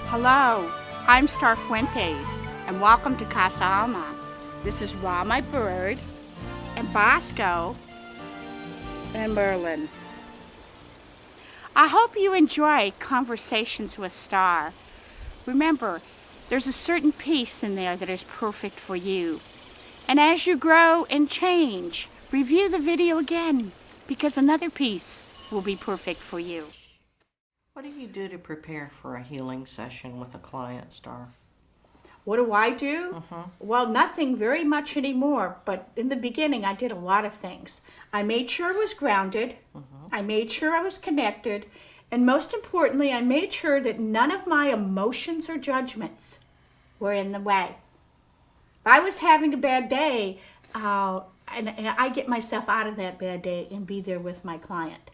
Hello, I'm Starr Fuentes, and welcome to Casa Alma. This is Ra, my bird, and Bosco, and Merlin. I hope you enjoy Conversations with Starr. Remember, there's a certain piece in there that is perfect for you. And as you grow and change, review the video again, because another piece will be perfect for you. What do you do to prepare for a healing session with a client, Starr? What do I do? Well, nothing very much anymore, but in the beginning I did a lot of things. I made sure I was grounded, I made sure I was connected, and most importantly, I made sure that none of my emotions or judgments were in the way. If I was having a bad day, and I get myself out of that bad day and be there with my client.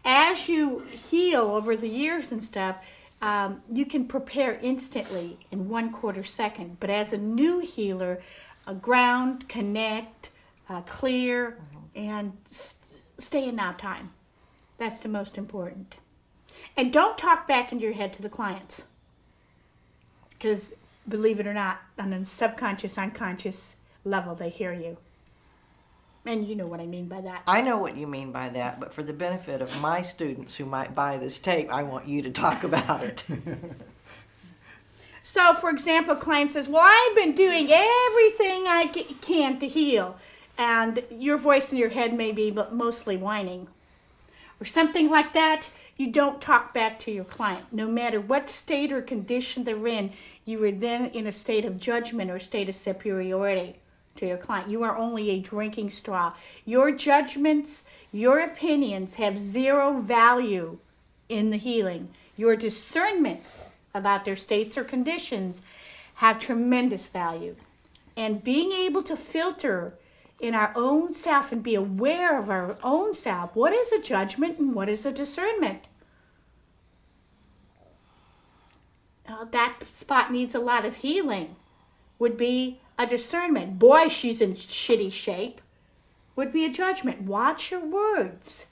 As you heal over the years and stuff, you can prepare instantly in 1/4 second. But as a new healer, ground, connect, clear, and stay in now time. That's the most important. And don't talk back into your head to the clients. Because believe it or not, on a subconscious, unconscious level, they hear you. And you know what I mean by that. I know what you mean by that, but for the benefit of my students who might buy this tape, I want you to talk about it. So, for example, a client says, well, I've been doing everything I can to heal. And your voice in your head may be mostly whining. Or something like that. You don't talk back to your client. No matter what state or condition they're in, you are then in a state of judgment or a state of superiority to your client. You are only a drinking straw. Your judgments, your opinions have zero value in the healing. Your discernments about their states or conditions have tremendous value. And being able to filter in our own self and be aware of our own self, what is a judgment and what is a discernment? That spot needs a lot of healing. Would be a discernment. Boy, she's in shitty shape. Would be a judgment. Watch your words.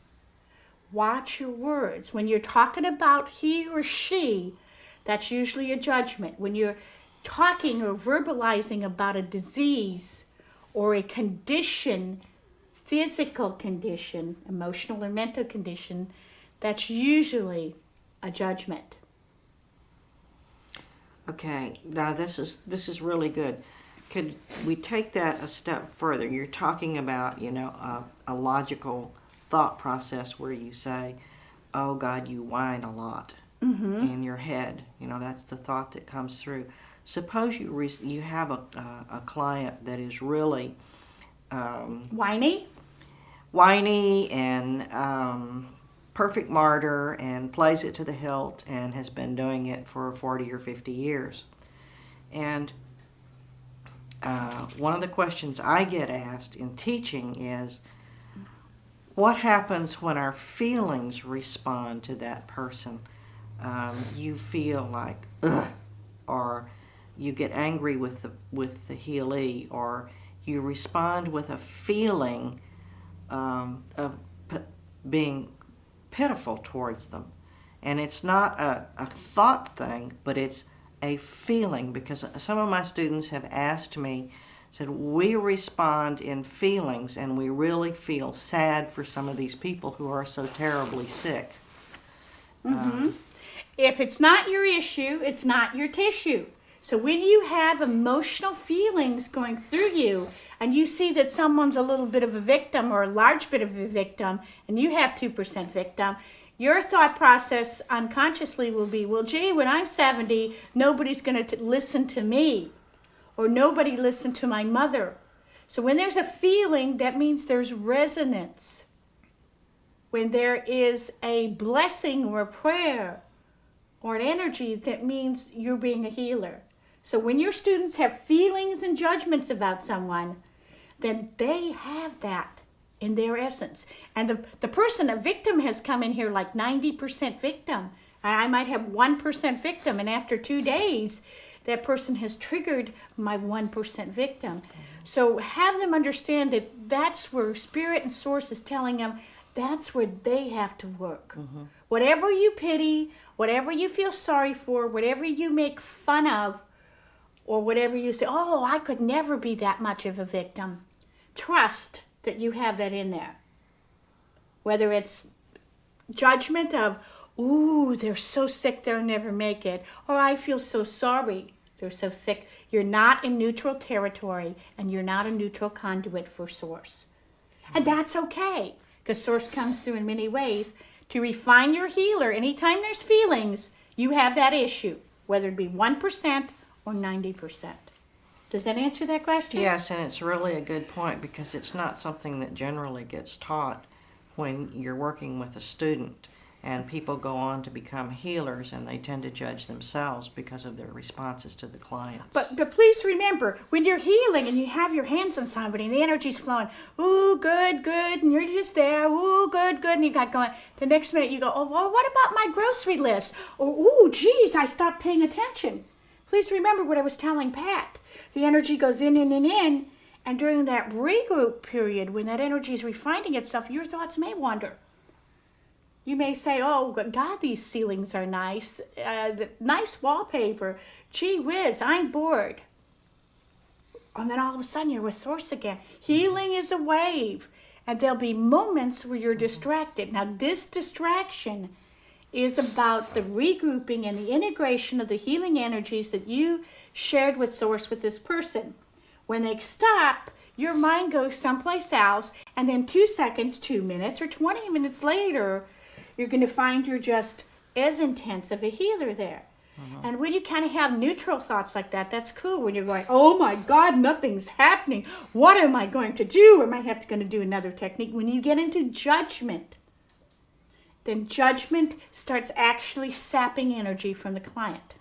Watch your words. When you're talking about he or she, that's usually a judgment. When you're talking or verbalizing about a disease or a condition, physical condition, emotional or mental condition, that's usually a judgment. Okay, now this is really good. Could we take that a step further? You're talking about, a logical thought process where you say, oh God, you whine a lot in your head. That's the thought that comes through. Suppose you have a client that is really Whiny and perfect martyr and plays it to the hilt and has been doing it for 40 or 50 years. And one of the questions I get asked in teaching is, what happens when our feelings respond to that person? You feel like, ugh, or you get angry with the healee, or you respond with a feeling of being pitiful towards them. And it's not a thought thing, but it's a feeling, because some of my students have asked me, said, we respond in feelings and we really feel sad for some of these people who are so terribly sick. If it's not your issue, it's not your tissue. So when you have emotional feelings going through you and you see that someone's a little bit of a victim or a large bit of a victim and you have 2% victim, your thought process unconsciously will be, well, gee, when I'm 70, nobody's going to listen to me, or nobody listened to my mother. So when there's a feeling, that means there's resonance. When there is a blessing or a prayer or an energy, that means you're being a healer. So when your students have feelings and judgments about someone, then they have that in their essence. And the person, a victim, has come in here like 90% victim. And I might have 1% victim, and after 2 days, that person has triggered my 1% victim. So have them understand that that's where Spirit and Source is telling them that's where they have to work. Whatever you pity, whatever you feel sorry for, whatever you make fun of, or whatever you say, oh, I could never be that much of a victim. Trust that you have that in there. Whether it's judgment of, ooh, they're so sick they'll never make it, or I feel so sorry they're so sick. You're not in neutral territory, and you're not a neutral conduit for Source. And that's okay, because Source comes through in many ways to refine your healer. Anytime there's feelings, you have that issue, whether it be 1% or 90%. Does that answer that question? Yes, and it's really a good point because it's not something that generally gets taught when you're working with a student. And people go on to become healers, and they tend to judge themselves because of their responses to the clients. But please remember, when you're healing and you have your hands on somebody and the energy's flowing, ooh, good, good, and you're just there, ooh, good, good, and you got going. The next minute you go, oh, well, what about my grocery list? Or, ooh, geez, I stopped paying attention. Please remember what I was telling Pat. The energy goes in, and during that regroup period, when that energy is refining itself, your thoughts may wander. You may say, oh, God, these ceilings are nice. Nice wallpaper. Gee whiz, I'm bored. And then all of a sudden you're with Source again. Healing is a wave. And there'll be moments where you're distracted. Now, this distraction is about the regrouping and the integration of the healing energies that you shared with Source with this person. When they stop, your mind goes someplace else. And then 2 seconds, 2 minutes, or 20 minutes later, you're going to find you're just as intense of a healer there. And when you kind of have neutral thoughts like that, that's cool. When you're going, oh my God, nothing's happening. What am I going to do? Or am I going to do another technique? When you get into judgment, then judgment starts actually sapping energy from the client.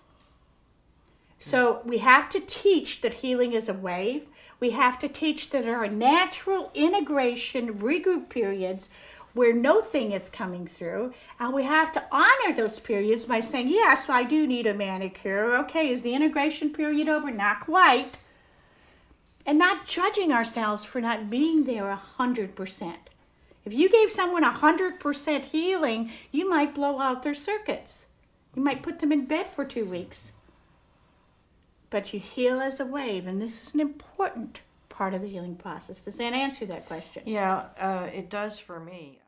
So we have to teach that healing is a wave. We have to teach that there are natural integration regroup periods where no thing is coming through, and we have to honor those periods by saying, yes, I do need a manicure. Okay, is the integration period over? Not quite. And not judging ourselves for not being there 100%. If you gave someone 100% healing, you might blow out their circuits. You might put them in bed for 2 weeks. But you heal as a wave, and this is an important part of the healing process. Does that answer that question? Yeah, it does for me.